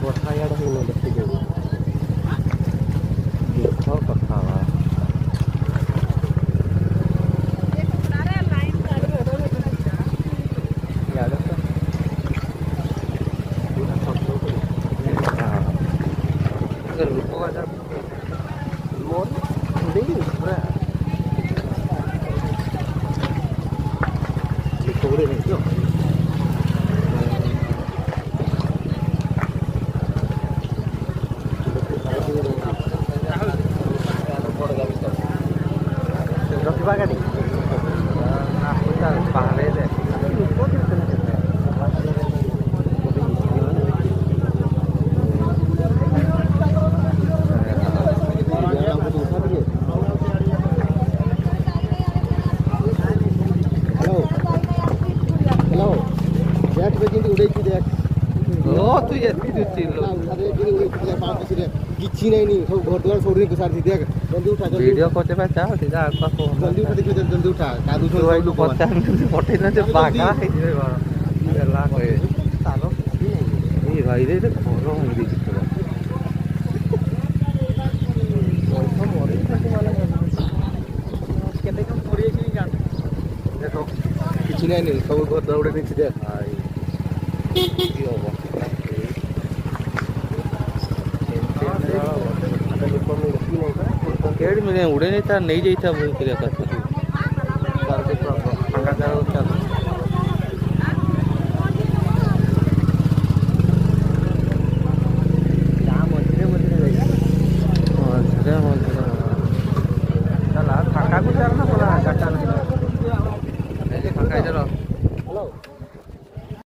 ବର୍ଷା ଇଆଡ଼େ ହେଇନି ଦେଖିଦେବି ଦୁଃଖ କଥା ବା ଇଆଡ଼େ ତ ପୁରା ଛୋଟ ଲୋକ ମୋର ପୁରା ଲୋକ ଗୁଡ଼େ ନେଇଛ रखा गाड़ी बाहर କିଛି ନାଇଁ ସବୁ ଘର ଦ୍ୱାର ସବୁ ଘୁଷାର ଥି ଦେख जल्दी उठा वीडियो करते पे चाह जा आपको जल्दी उठा देखिए जल्दी उठा कादू तो भाई को पता नहीं पटे ना से बागा है जे ला कहे सालो ए भाई रे घर भांगी दी चित्रा ओइठो मोरे खाते वाला केते कम पड़ी छी जान देखो କିଛି ନାଇଁ ସବୁ ଘର ଦौड़े नहीं देख भाई की अवस्था केड़ मिले उड़े नहीं था नहीं जाता वही कर फाँका भी चलना पड़ा 4टा फाँका